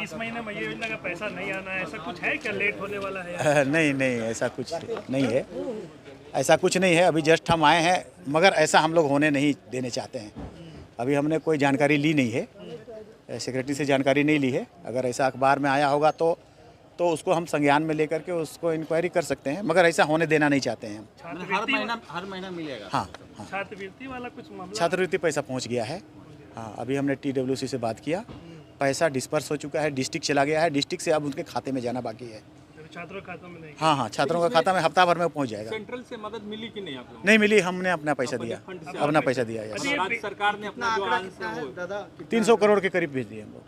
इस महीने में ये योजना का पैसा नहीं आना है, ऐसा कुछ है क्या? लेट होने वाला है? नहीं नहीं, ऐसा कुछ नहीं है, ऐसा कुछ नहीं है। अभी जस्ट हम आए हैं, मगर ऐसा हम लोग होने नहीं देने चाहते हैं। अभी हमने कोई जानकारी ली नहीं है, सेक्रेटरी से जानकारी नहीं ली है। अगर ऐसा अखबार में आया होगा तो उसको हम संज्ञान में लेकर के उसको इंक्वायरी कर सकते हैं, मगर ऐसा होने देना नहीं चाहते हैं हम। हर महीना मिलेगा। हाँ हाँ, छात्रवृत्ति वाला कुछ मामला? छात्रवृत्ति पैसा पहुंच गया है। हाँ, अभी हमने TWC से बात किया, पैसा डिस्पर्स हो चुका है, डिस्ट्रिक्ट चला गया है, डिस्ट्रिक्ट से अब उनके खाते में जाना बाकी है। छात्रों के खातों में नहीं? हाँ हाँ, छात्रों का खाता में हफ्ता भर में पहुंच जाएगा। सेंट्रल से मदद मिली कि नहीं आपको? नहीं मिली, हमने अपना पैसा दिया, अपना पैसा दिया। राज्य सरकार ने अपना जो अंश है वो 300 करोड़ के करीब भेज दिए हम लोग।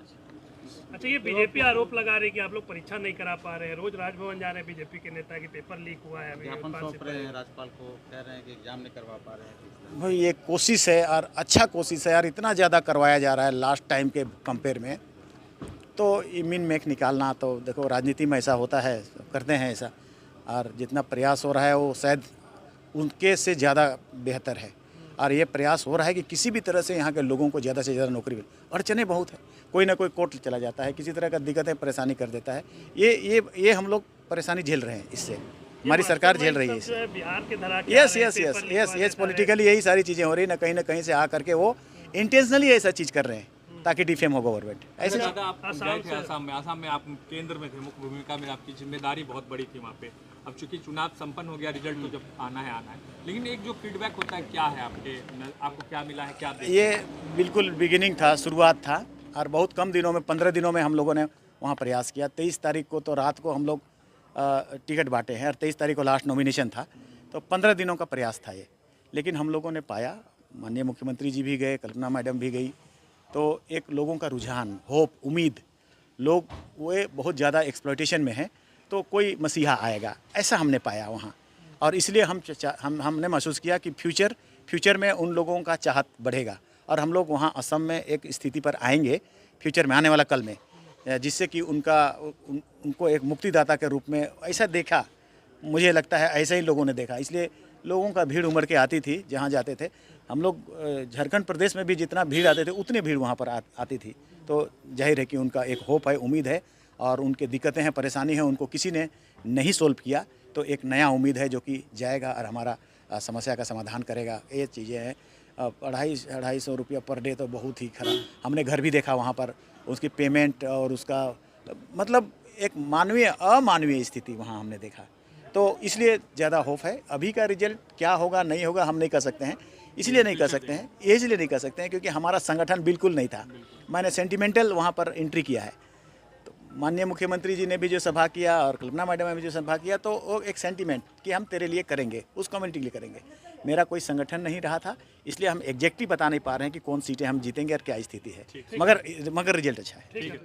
अच्छा, ये बीजेपी आरोप लगा रही है कि आप लोग परीक्षा नहीं करा पा रहे हैं, रोज राजभवन जा रहे हैं बीजेपी के नेता की पेपर लीक हुआ है, अभी सौंप रहे हैं राज्यपाल को, कह रहे हैं कि एग्जाम नहीं करवा पा रहे हैं। भाई ये कोशिश है और अच्छा कोशिश है यार, इतना ज़्यादा करवाया जा रहा है लास्ट टाइम के कंपेयर में, तो मीन मेक निकालना, तो देखो राजनीति में ऐसा होता है, करते हैं ऐसा, और जितना प्रयास हो रहा है वो शायद उनके से ज़्यादा बेहतर है। और ये प्रयास हो रहा है कि किसी भी तरह से यहाँ के लोगों को ज़्यादा से ज़्यादा नौकरी मिले। अड़चने बहुत है, कोई ना कोई कोर्ट चला जाता है, किसी तरह का दिक्कतें परेशानी कर देता है। ये हम लोग परेशानी झेल रहे हैं, इससे हमारी सरकार झेल रही है इससे। बिहार के धरा यस पॉलिटिकली यही सारी चीज़ें हो रही ना कहीं से आ करके वो इंटेंशनली ऐसा चीज़ कर रहे हैं ताकि डिफेम हो गवर्नमेंट। ऐसे आसाम में आप केंद्र में थे, मुख्य भूमिका में, आपकी जिम्मेदारी बहुत बड़ी थी वहाँ पे। अब चूंकि चुनाव संपन्न हो गया, रिजल्ट तो जब आना है, लेकिन एक जो फीडबैक होता है, क्या है आपको क्या मिला है, क्या ये बिल्कुल बिगिनिंग था, शुरुआत था, और बहुत कम दिनों में 15 दिनों में हम लोगों ने वहाँ प्रयास किया। 23 तारीख को तो रात को हम लोग टिकट बांटे हैं और 23 तारीख को लास्ट नॉमिनेशन था, तो 15 दिनों का प्रयास था ये। लेकिन हम लोगों ने पाया, माननीय मुख्यमंत्री जी भी गए, कल्पना मैडम भी गई, तो एक लोगों का रुझान, होप, उम्मीद, लोग वो बहुत ज़्यादा एक्सप्लॉयटेशन में हैं, तो कोई मसीहा आएगा, ऐसा हमने पाया वहाँ। और इसलिए हमने महसूस किया कि फ्यूचर में उन लोगों का चाहत बढ़ेगा और हम लोग वहाँ असम में एक स्थिति पर आएंगे फ्यूचर में, आने वाला कल में, जिससे कि उनको एक मुक्तिदाता के रूप में ऐसा देखा। मुझे लगता है ऐसा ही लोगों ने देखा, इसलिए लोगों का भीड़ उमड़ के आती थी जहाँ जाते थे हम लोग। झारखंड प्रदेश में भी जितना भीड़ आते थे उतनी भीड़ वहाँ पर आती थी, तो जाहिर है कि उनका एक होप है, उम्मीद है, और उनके दिक्कतें हैं, परेशानी है, उनको किसी ने नहीं सोल्व किया, तो एक नया उम्मीद है जो कि जाएगा और हमारा समस्या का समाधान करेगा। ये चीज़ें हैं। 250 रुपया पर डे तो बहुत ही खराब। हमने घर भी देखा वहाँ पर, उसकी पेमेंट और उसका मतलब एक अमानवीय स्थिति वहाँ हमने देखा, तो इसलिए ज़्यादा होप है। अभी का रिजल्ट क्या होगा नहीं होगा हम नहीं कह सकते हैं, इसलिए नहीं कह सकते हैं क्योंकि हमारा संगठन बिल्कुल नहीं था। मैंने सेंटिमेंटल वहाँ पर एंट्री किया है, तो माननीय मुख्यमंत्री जी ने भी जो सभा किया और कल्पना मैडम ने भी जो सभा किया, तो वो एक सेंटिमेंट कि हम तेरे लिए करेंगे, उस कम्युनिटी के लिए करेंगे। मेरा कोई संगठन नहीं रहा था, इसलिए हम एग्जैक्टली बता नहीं पा रहे हैं कि कौन सीटें हम जीतेंगे और क्या स्थिति है, मगर रिजल्ट अच्छा है।